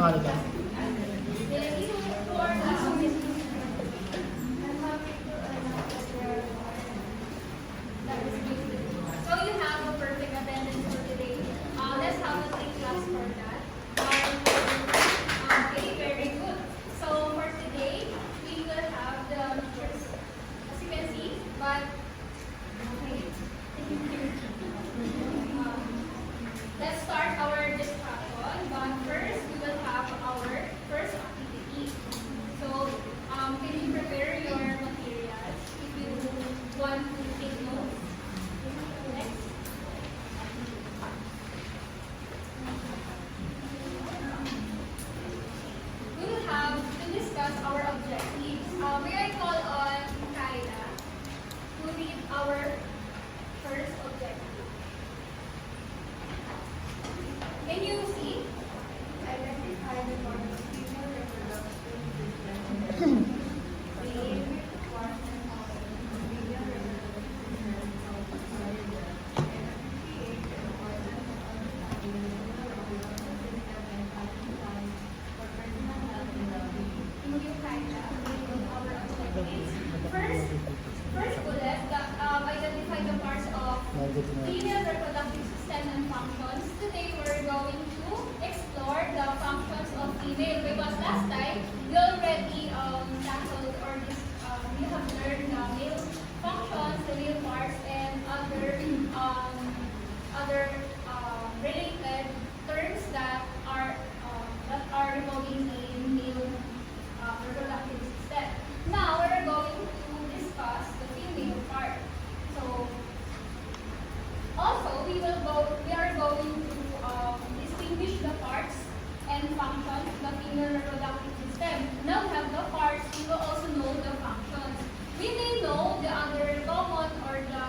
Monica. So you have a perfect attendance for today. Let's have a quick class for that. Okay, very good. So for today, we will have the lectures, as you can see, but okay. Let's start our discussion. But first, we will have our first activity. So can you prepare your materials if you want to take notes? Next. We will have to discuss our objectives. May I call on Kyla to read our first objective? Can you see? Identify the cause of female reproduction system. The aim, requirement of female reproduction system and create the requirement of for personal health and well-being. Thank you, Kyla. Our objectives. First bullet, identify the parts of female reproductive system and functions. Today we're going to explore the functions of female because last time we already tackled or we have learned the male functions, the male parts, and other related terms that are revolving in male reproductive system. Now we're going to discuss the female part. So also we are going to distinguish the parts and functions of the female reproductive system. Now we have the parts, we will also know the functions. We may know the other common or the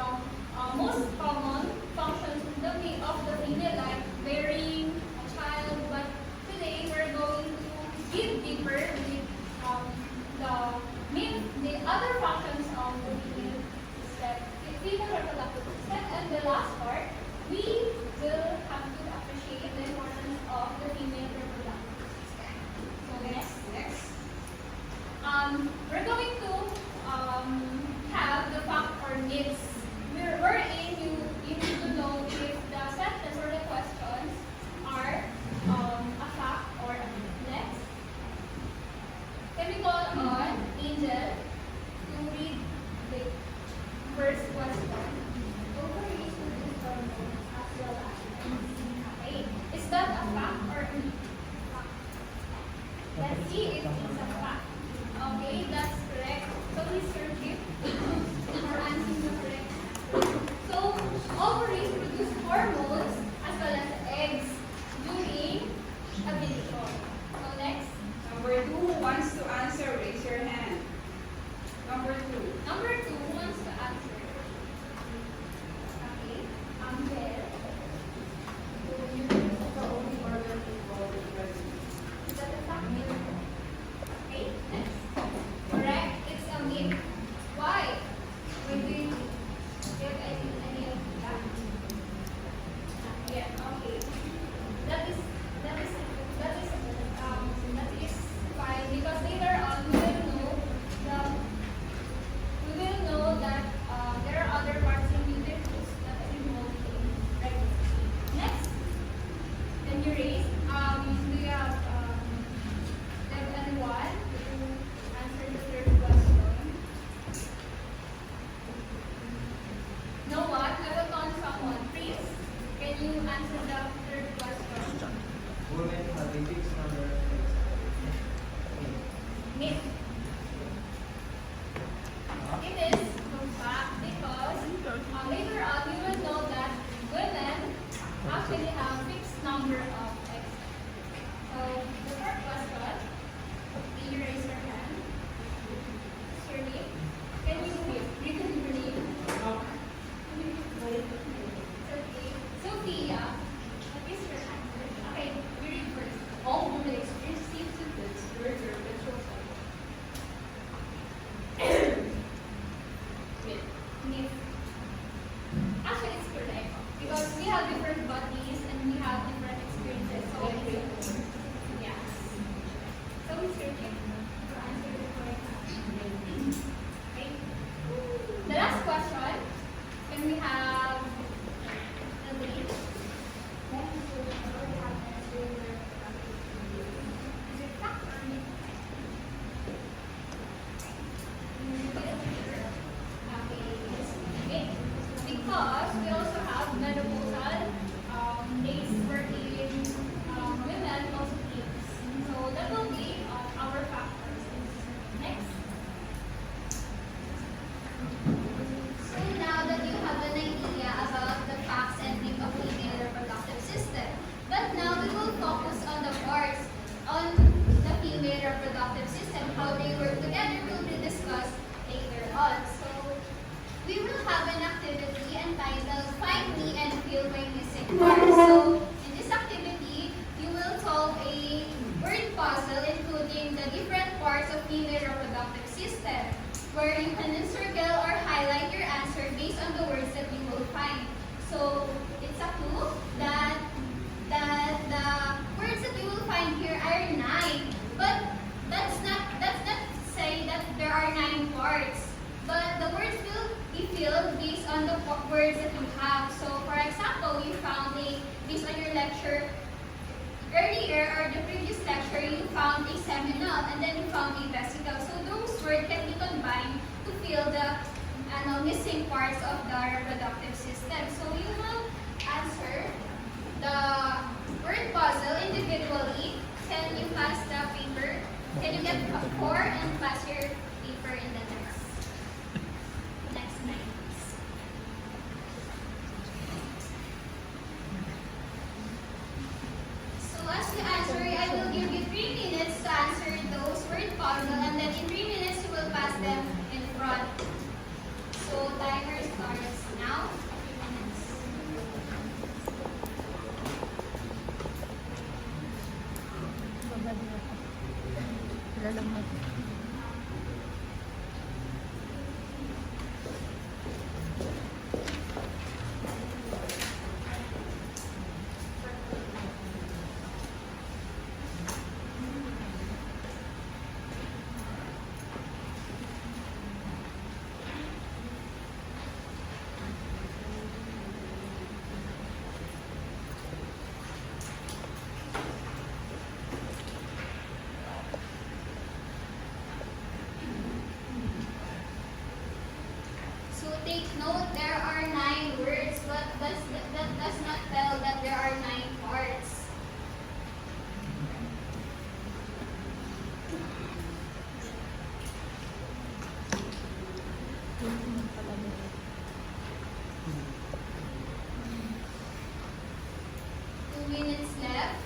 most common functions of the female, like bearing a child, but today we're going to dig deeper with the other functions of the female system, the female reproductive system. And the last part, we will have to appreciate the importance of the female reproductive system. So next. We're going to have the fact or myths. Wherein you need to know if the sentence or the questions are a fact or a myth. Next. Can we call on Angel to read the first question? Ovaries produce hormones as well as eggs. Okay. Is that a fact or a myth? Let's see if it's a fact. Okay, that's correct. So Mr. Chip, for answering the correct. So ovaries produce hormones as well as eggs during ovulation. So next. Number 2, who wants to answer? Raise your hand. Number 2. Number 2 who wants to answer. Okay. Angel. Is that a fact? Okay. Next. Correct. It's a myth. Why? When do you give any of that? Yeah. Okay. That is fine because later on we will know that there are other parts in uterus that are involved in pregnancy. Next, can you raise? Do you have anyone to answer the third question? No one? I will call someone. Please, can you answer the third question? Women have a fixed number of Myth. It is a fact because later on we will know that women actually have fixed number of eggs. So the first question, can you raise your hand? What's your name? Can you read your name? Okay. Sophia, what is your answer? Okay, we read first. All women experience sleep symptoms during their menstrual cycle. Myth. Actually, it's correct because we have different bodies and we have different experiences. So, yes. your lecture earlier or the previous lecture, you found a seminal and then you found a vesicle. So those words can be combined to fill the missing parts of the reproductive system. So you will answer the word puzzle individually. Can you pass the paper? Can you get 4 and pass your paper in the next line, please. So as you answer, I will give you 3 minutes to answer those word puzzle, and then in 3 minutes you will pass them in front. So timer starts now. 3 minutes. So take note, there are 9 words, but that does not tell that there are 9 parts. Two minutes left.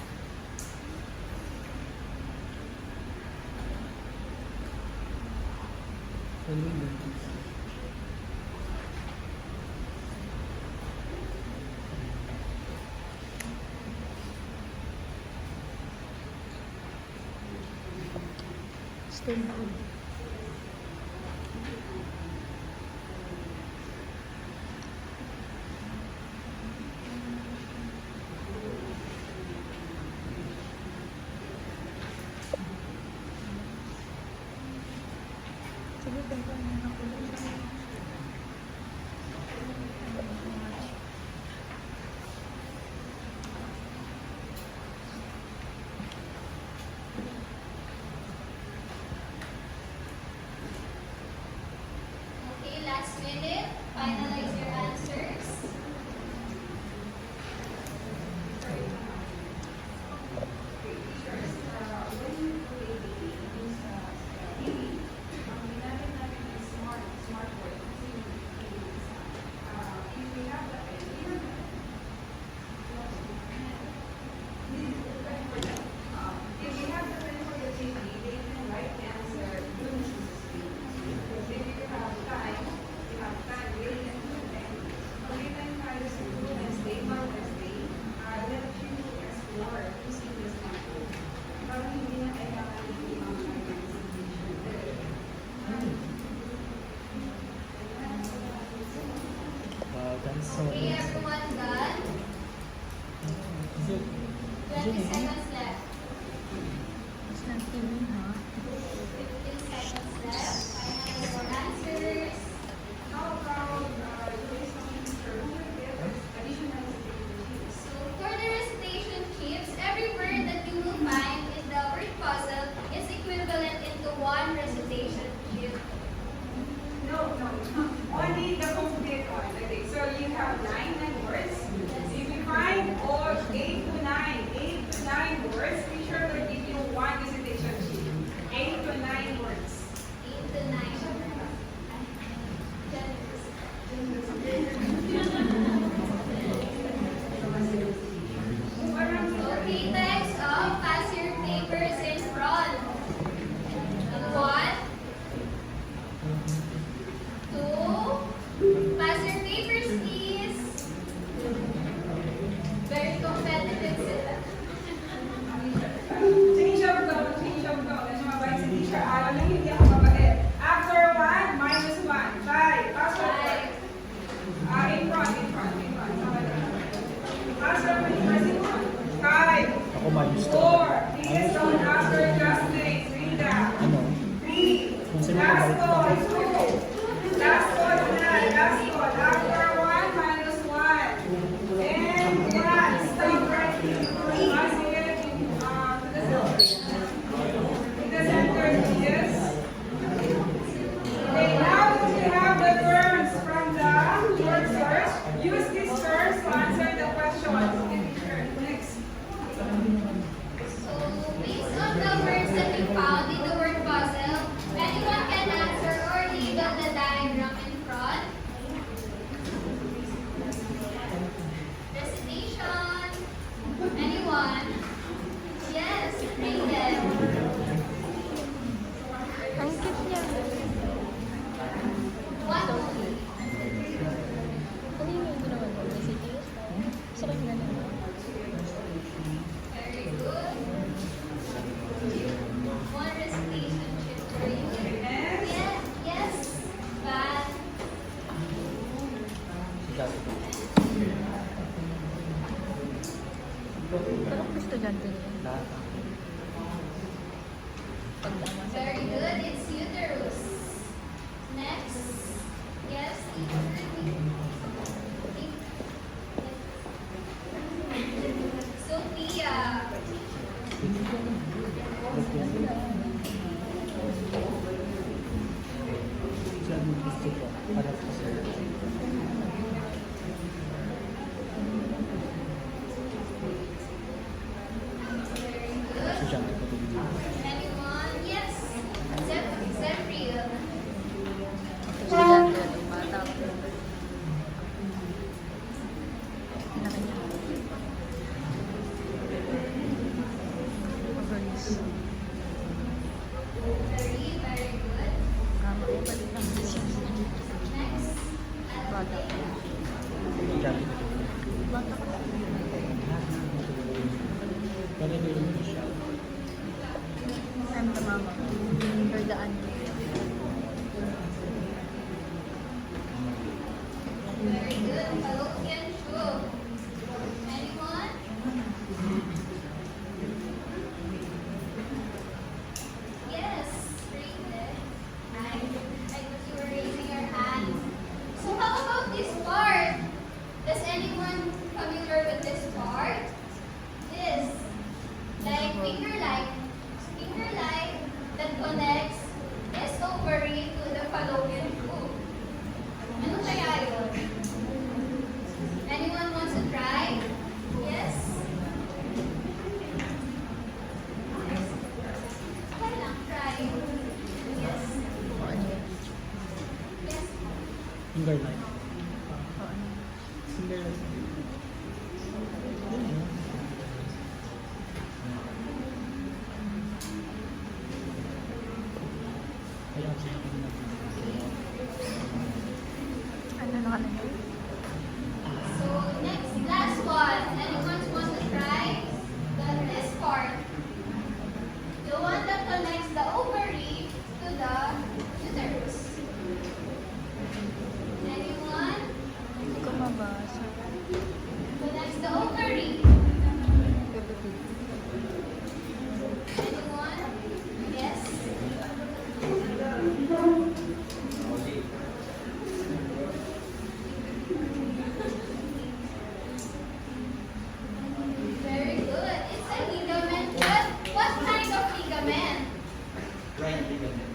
Okay, last minute. Finalize your answers. Wow, that's so Okay, easy. everyone done? Is it 20 easy? seconds left. 15 seconds left. Finalize your answers. How about doing something for additional So for the recitation chips, every word that you will find in the word puzzle is equivalent into 1 recitation chip. No. Only the complete one. Okay, so you have 9 words. If you find all 8 to 9 words, teacher will give you 1 recitation sheet. Anyone? Yes, Raven. Ang cute niya. What? Ano yung ginawa mo? Messages? Sarap na naman. Very good. One relationship for you. Yes, yes. Bad. Parang estudyante niya. Lahat. Pagtama sa Very good. It's uterus. Next. Yes, Sophia. Diyan gusto ko. Para po sa Very good. estudyante ko din. Anyone? Yes. Zephyr. estudyante at yung bata. Pinaka niya. Ovaries. Very good. Kama ko pa din ang disease. Next. Bata. Estudyante ko din. Bata ko. Pero hindi rin siya. I'm the mama. You're the auntie. Very good. Fallopian tube. Anyone? Yes. Raven. I thought you were raising your hand. So how about this part? Is anyone familiar with this part? This. Like finger light that connects this ovary to the fallopian tube. Ano kaya yun? Anyone wants to try? Yes? Okay lang, try. Yes? O ano yun? Yes? Finger line. O ano yun? Finger line. Ay, ang sarap ng Ano na ano yun? So, next, last one. Anyone wants to try? This part. The one that connects the ovary to the uterus. Anyone? Hindi ko mabasa. Connects the ovary. Anyone? Yes? Very good. It's a ligament. What kind of ligament? Right ligament.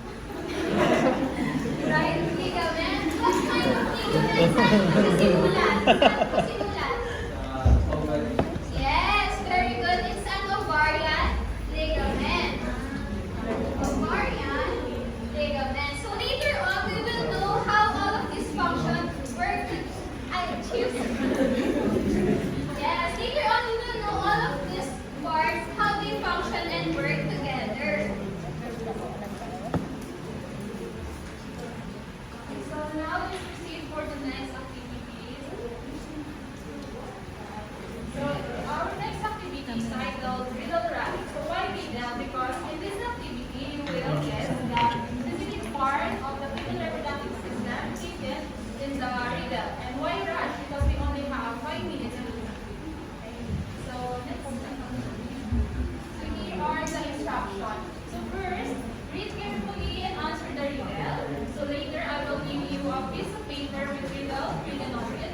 What kind of ligament? Saan po sinulat? Yes, very good. It's an ovarian ligament. Ovarian ligament. So later on, we will know how all of these functions work. Yes, later on we will know all of these parts, how they function and work together. So now let's proceed for the next activity. So our next activity is titled Riddle Rally. So why riddle? Because in this activity you will guess the specific part of the female reproductive system given in the riddle. And why rush? Because we only have 5 minutes to do it. So next. So here are the instructions. So first, read carefully and answer the riddle. So later I will give you a piece of paper with riddle written on it.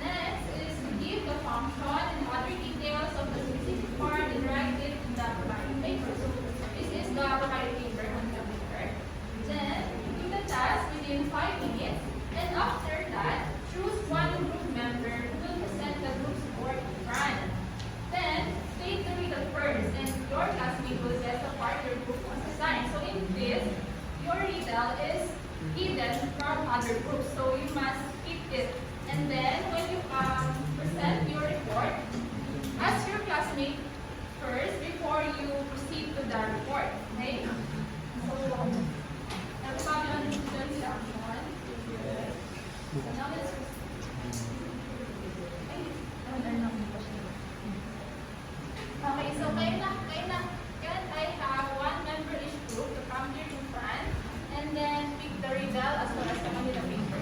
Next is to give the function and other details of the specific part and write it in the provided paper. So this is the provided paper on the paper. Then do the task within 5 minutes. And after that, choose one group member who will present the group's work in front. Then state the riddle first, and your classmate will guess the part your group was assigned. So in this, your riddle is hidden from other groups, so you must keep it. And then when you present your report, ask your classmate first before you proceed to the report. Okay? So, everybody understands the action. Now let's okay, so can I have one member each group to come here in front and then pick the rebel as well as the Manila paper.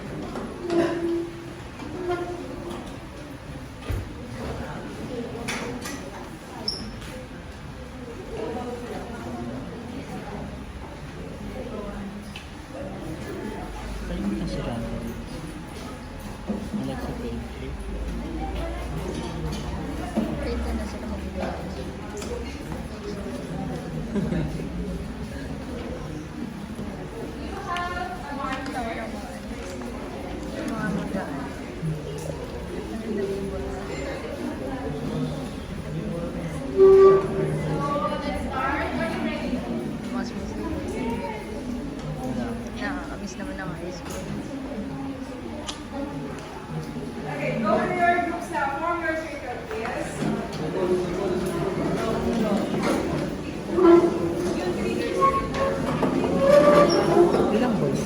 Kayo na si Rando. Alexa page 8. Pwede na sila magbigay. You have a marker. Yung mga magaan. Ano yung label? So let's start. Are you ready? Mas music. Wala. Nakakamiss naman ang high school. Okay, go to your groups now. Form your circle, please. You three circle. Ilang boys?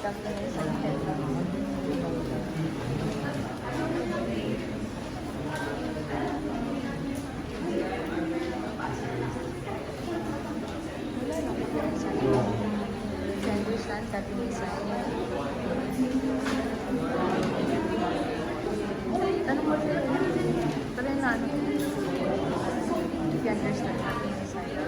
Settle down. Settle down. Tanong mo sila. Tanong natin. If you understand natin yung Bisaya.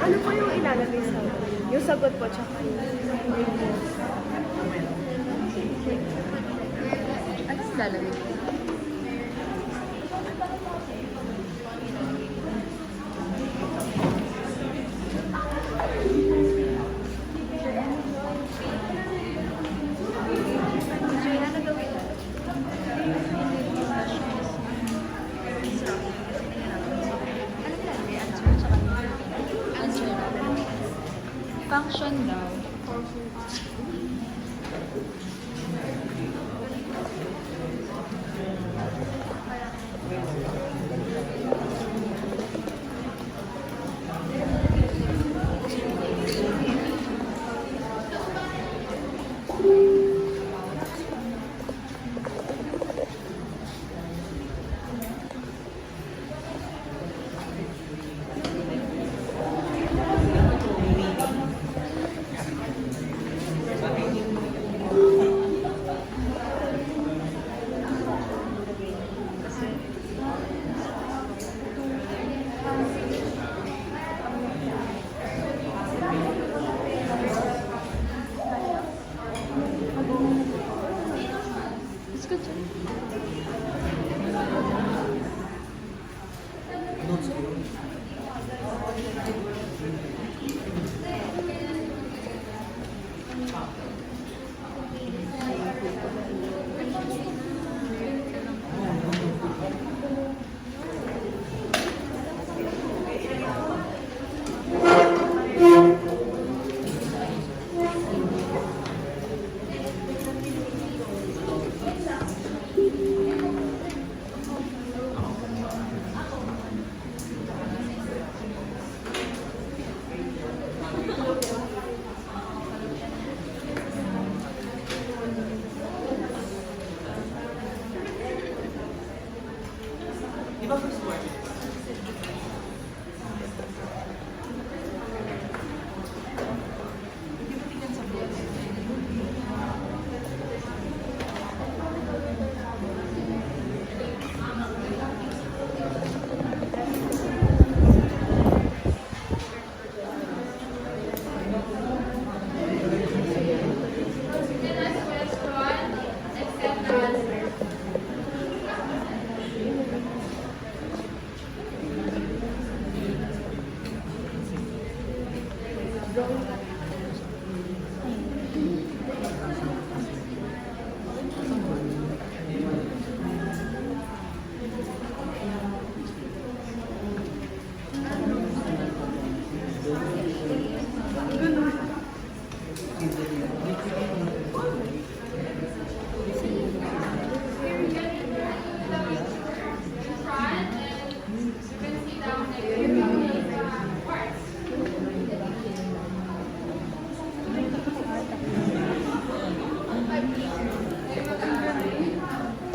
Ano po yung ilalagay sa yung sagot po tsaka yung Anong lalagay? Juliana, gawin. Anong lalagay? Answer tsaka answer. Function daw. It's good. The next question, acceptance. Front, and you can see down there the parts.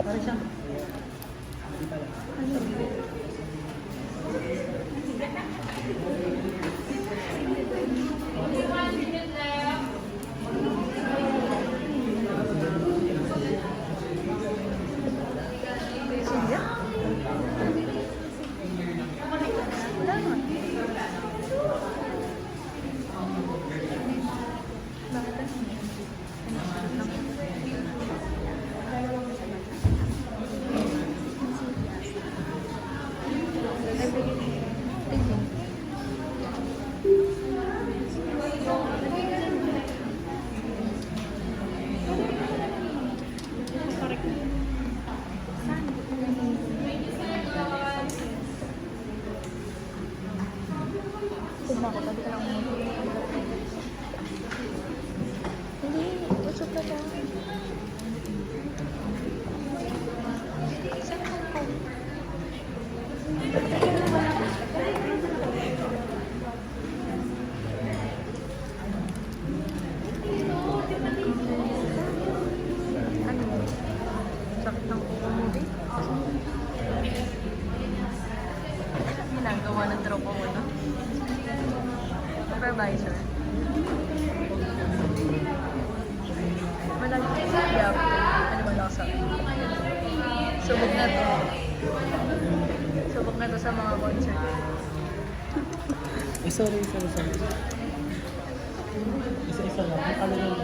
Para siyang... Only 1 minute left. Wala naman. Tignan ko, tabi ka lang muna. Hindi, usok na siya. Ano? Sakit ng kuko mo, eh. Ginagawa ng tropa mo, no? Supervisor. Malaki sa yap. Ano ba lasa? Subok na to. Subok na to sa mga concert. Sorry. Isa-isa lang. Ang kala lang.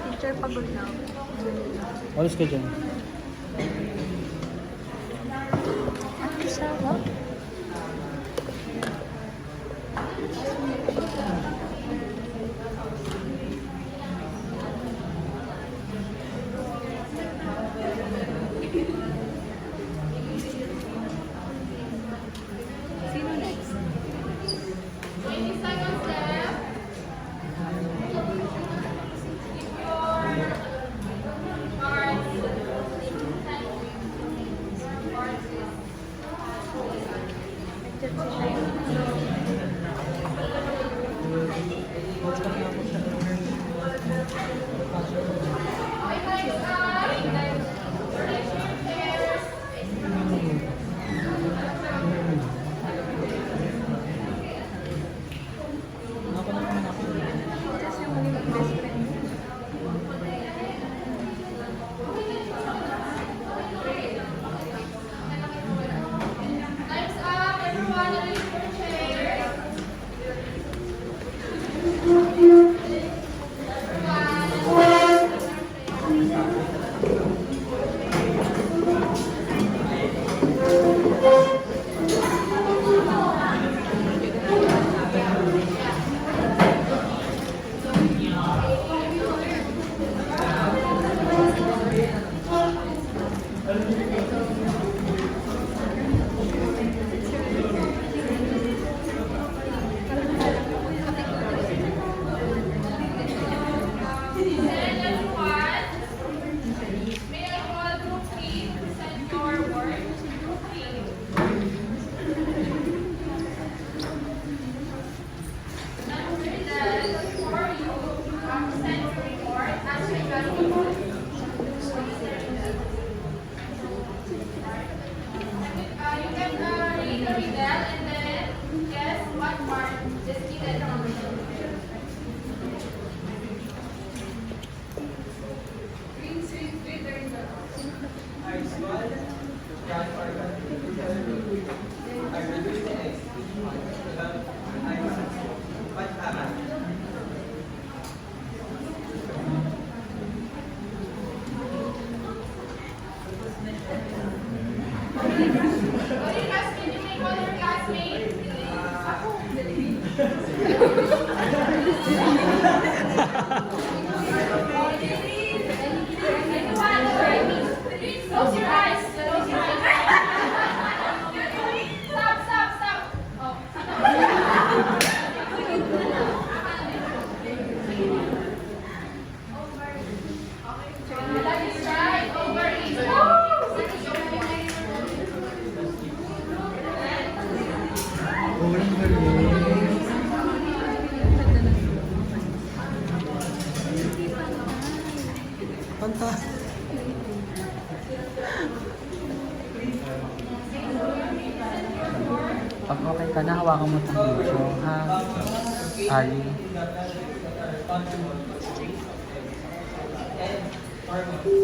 Teacher, pagod na ako. Alis ka dyan. Ano siya, no? Sino next? 20 seconds left. Time's up, everyone. Close your eyes. Close your eyes. Stop. Oh. That is right. Over it. Kanta. Pag okay ka na, hawakan mo itong video, ha? Ali. Thank you.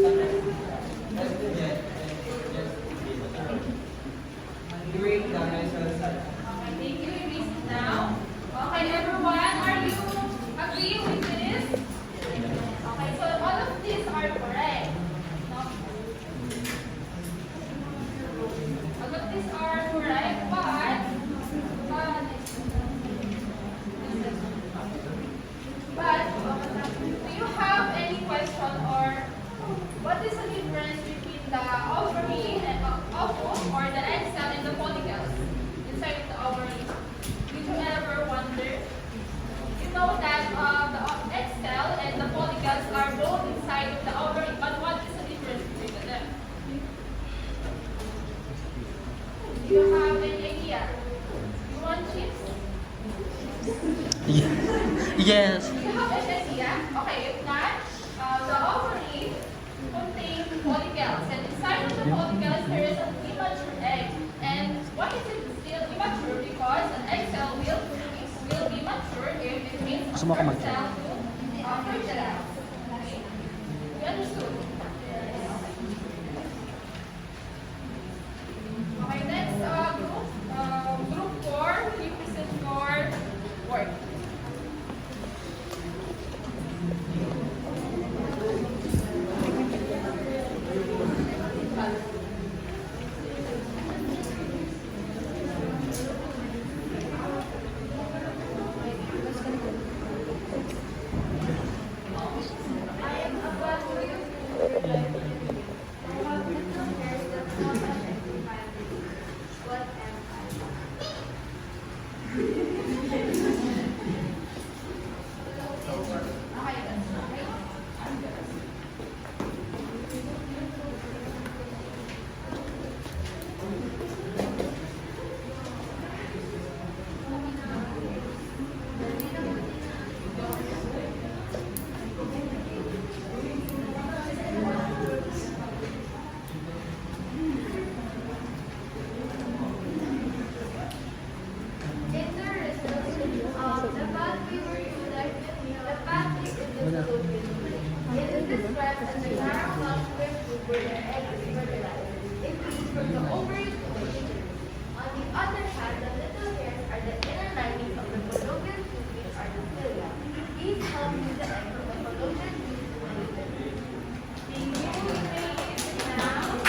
Erase it now. Okay, everyone, are you agree with this? Okay, so all of these are correct. No? All of these are correct, but do you have any question or what is the difference between the ovary and ovum or the egg cell and the follicles inside of the ovary? Did you ever wonder? You know that the egg cell and the follicles are both inside of the ovary, but what is the difference between them? Do you have any idea? You want chips? Yes. Do you have any idea? Okay, if not, the ovary contains follicles, and inside of the follicles there is an immature egg. And why is it still immature? Because an egg cell will be mature if it means Gusto mo ako mag-check? cell to fertilize. Okay? You understood? Okay, next group 4, will you present your work?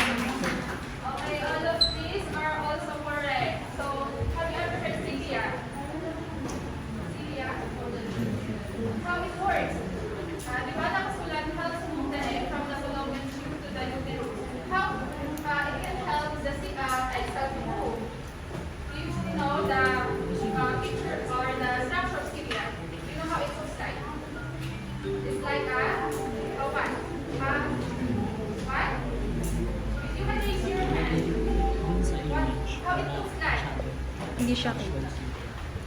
Okay, all of these are also correct. So, have you ever heard cilia? Cilia? How it works? Di ba nakasulat helps move the egg from the fallopian tube to the uterus? How it can help the egg cell to move? Do you know the picture or the structure of cilia? Do you know how it looks like? It's like a what? What? You can raise your hand. What? How it looks like? Hindi siya kita.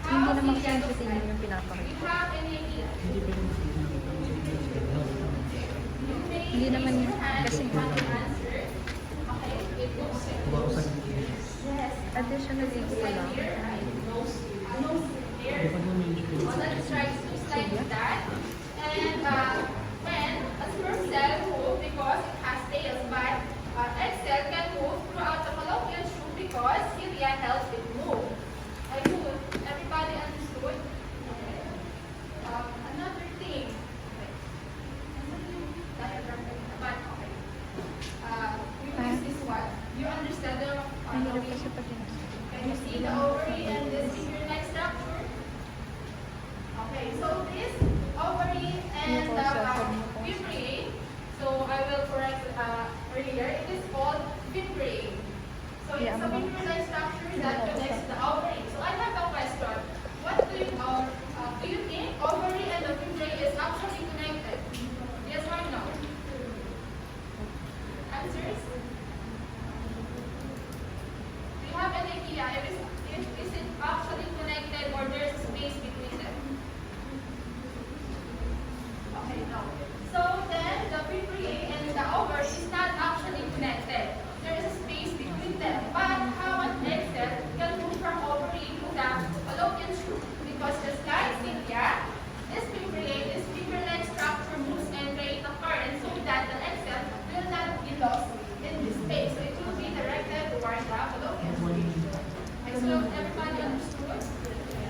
How Hindi naman cilia kasi looks yun like? yung Do pinapakita. you have any idea? Hindi naman yun. Kasi Kasi answer. Okay, it looks like yes. additionally ko pa lang. Let's try to slide with that. And when a sperm cell moves because it has tails, but egg cell can move throughout the fallopian tube because cilia helps it move. I hope everybody understood. Another thing. Diagram. But okay. This is what you understand the Hindi ko kasi pag Can you see the ovary and this is your next structure? Okay, so this ovary and the vibray, so I will correct earlier, it is called vibray. So it's a vibray structure that connects the ovary. So I have a question. What do you think ovary and the vibray is actually connected? Yes or no? Answers? Do you have any idea if is it actually connected or there's a space between them? Okay, no. So then the vibray and the ovary is not actually connected. There is a space between them. But how an egg cell can move from ovary to the fallopian tube? Because just like Cynthia, this vibray-like structure moves and creates a current so that the egg cell will not be lost in this space. So it will be directed towards the fallopian tube. Okay, so everybody understood?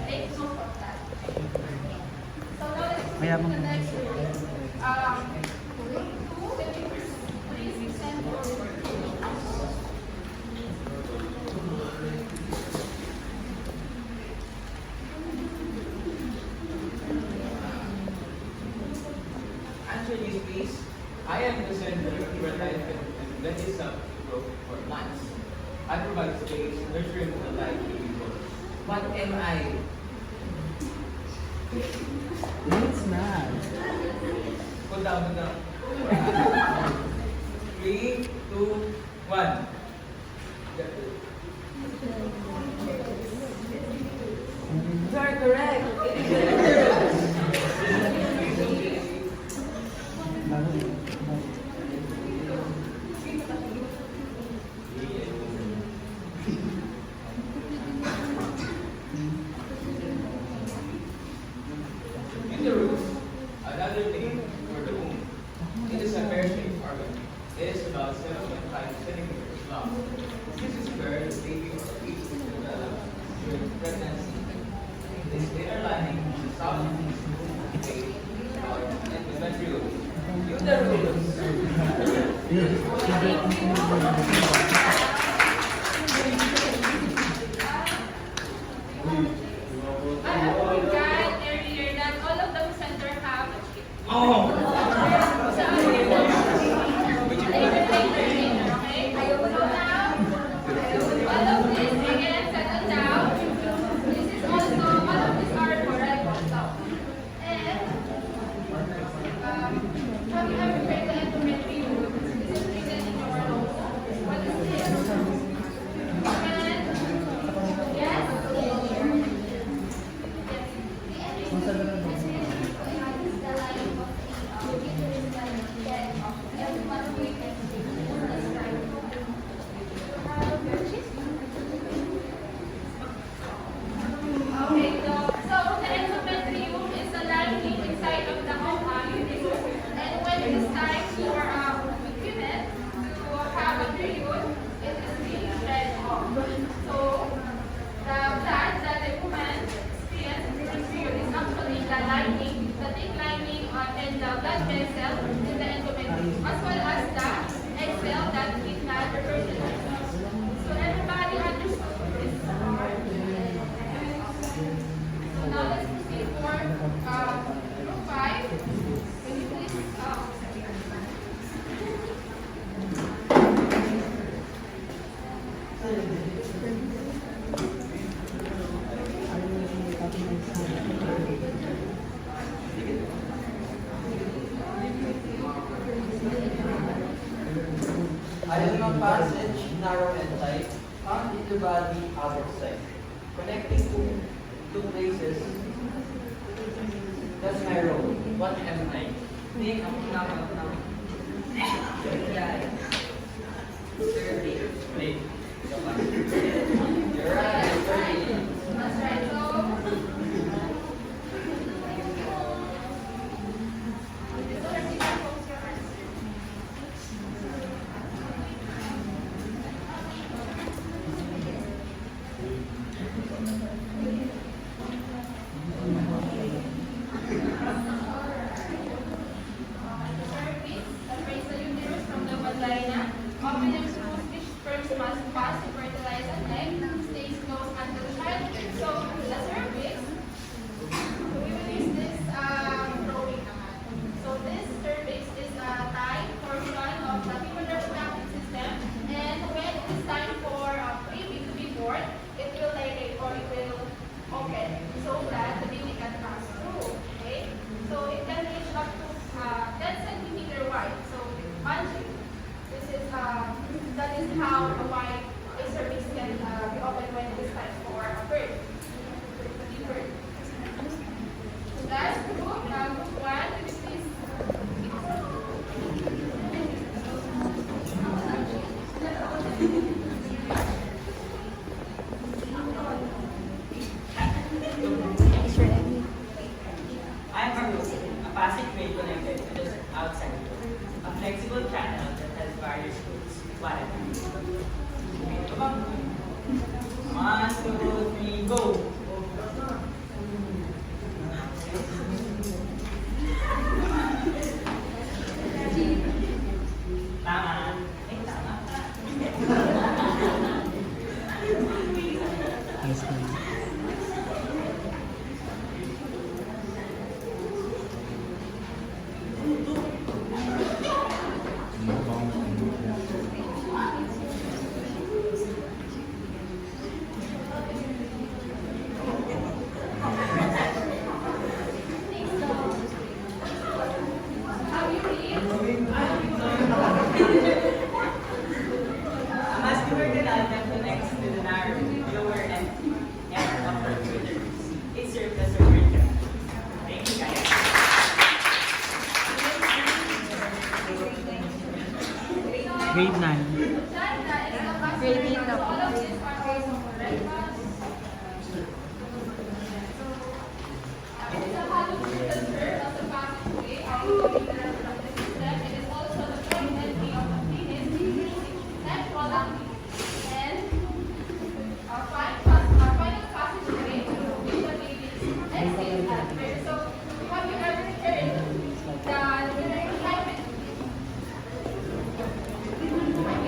Take note of that. So now let's proceed to the next group. Group 2, the papers, please send forward. Answer this, please. I am the center where life and let itself grow for plants. I provide space, nurturing the life to be grown. What am I? It's not. Put down. 3, 2, 1. You are correct. In the roots, another name for the womb. It is a pear-shaped organ. It is about 7.5 centimeters long. This is where the baby or fetus is developed during pregnancy. This inner lining on the south east face, and the ventricle. I have forgot earlier that all of the center have a chip. Oh! So, okay? So now, all of this again settle down. This is also, all of these are correct also. And, have you ever read the endometrium? This is written in your notes. What is this? And, yes? Okay, so the endometrium is the lining inside of the uterus, and when it is time for women to have a period, it is being shed off. So the blood that the woman experiences during period is actually the lining, the thick lining, and the blood vessel in the endometrium, as well as the egg cell that it has fertilized. So everybody understood this part. So now let's proceed for group 5. Can you please Ionic passage, narrow and tight, found in the body outside, connecting two places. That's my role. What am I? Nick, You're right, 30. that's right. So Go! Yes, ma'am. As the word that connects to the narrow, lower, and upper filters, it serves as a word trap. Thank you, guys. Grade 9. Grade 8 na po.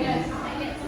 Yes, I guess.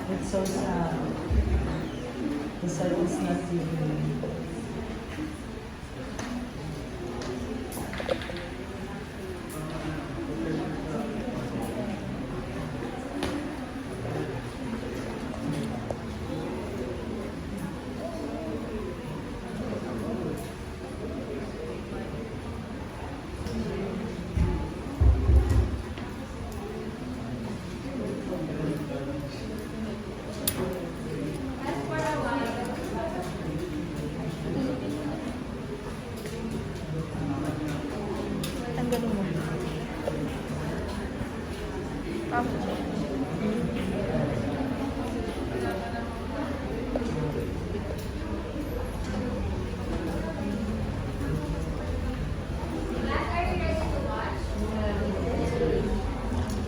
It's so sad. The sun is not even. Tanggalin mo.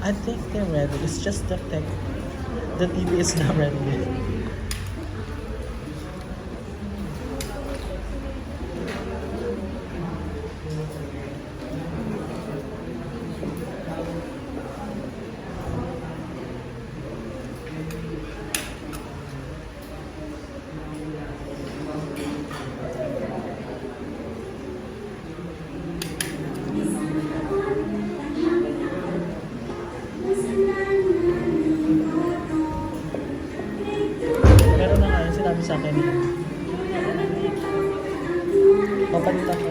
I think they're ready. It's just the tech. The TV is not ready yet. akin. Papalitan ko.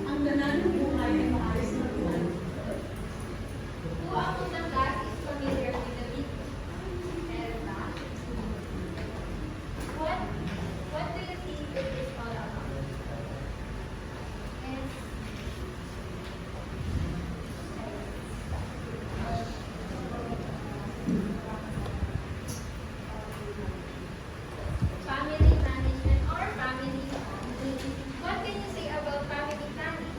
Ang ganda ng buhay ay maayos na buhay. Who among the class is familiar with the beat? Meron ba? What do you think this is all about? And family management or family planning. What can you say about family planning?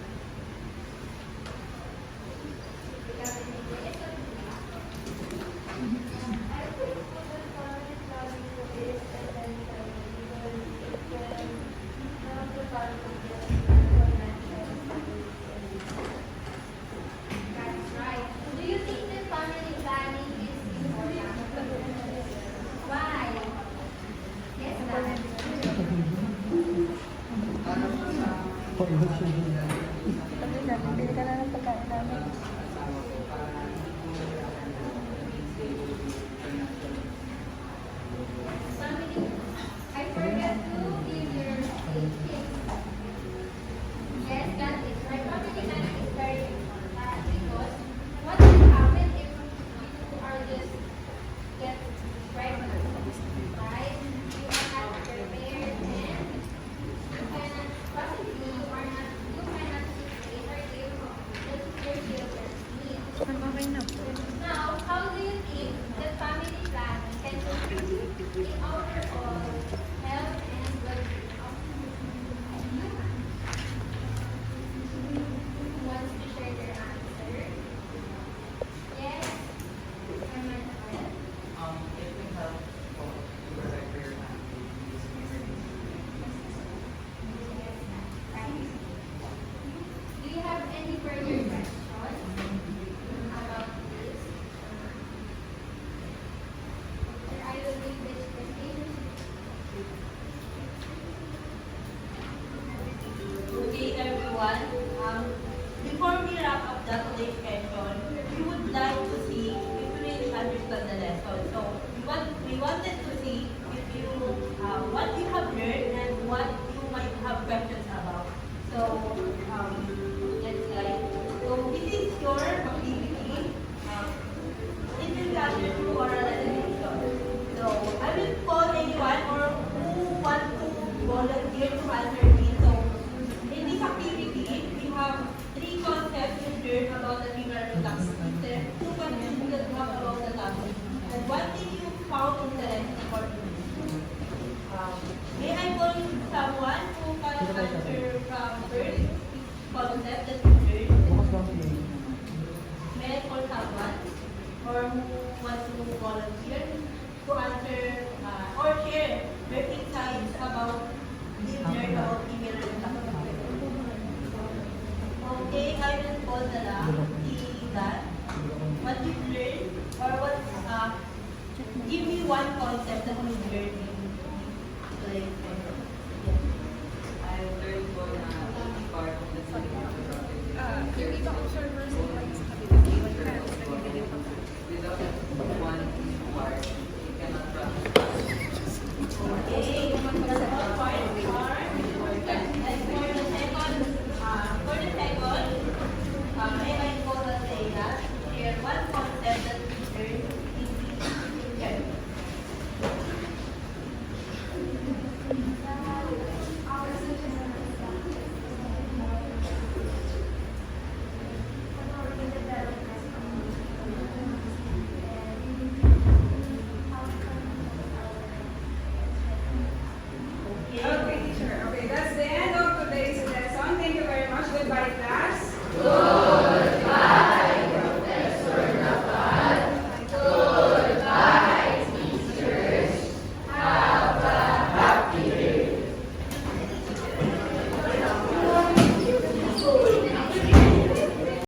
That's right. Do you think that family planning is important? Why? Yes, ma'am. Sabi natin, bili ka na ng pagkain namin. Family, I forgot to give your tips. Yes, that is right. Family planning is very important because what will happen if you are just get pregnant, right? You are not prepared and you cannot, possibly you cannot take or give your children's needs. Okay na po. Now, how do you think that family planning can contribute in overall health and well-being of humans? Who wants to share their answer? Yes? Someone else? It will help to protect your family. Right. Do you have any further questions about this? Or I will leave this presentation. Okay, everyone. Before we wrap up the today's session, we would like to see if you really understand the lesson. So, we wanted to see if you what you have learned and what you might have questions about. So, let's like so this is your activity. It will be under through oral elimination. So, I will call anyone or who want to volunteer to answer this. So, in this activity, we have 3 concepts to learn about the linear tax system, 2 questions that talk about the topic, and 1 thing you found interesting for you. May I call someone who can answer from first concept that you learned? May I call someone or who wants to volunteer to answer or share their insights about this learn about email tax system? Okay, I will call the that. What you learned or what give me 1 concept that you learned in like I learned po na part of the Yung ibang observers, yung sa kabila, iwan ka, tapos nag-video ka. without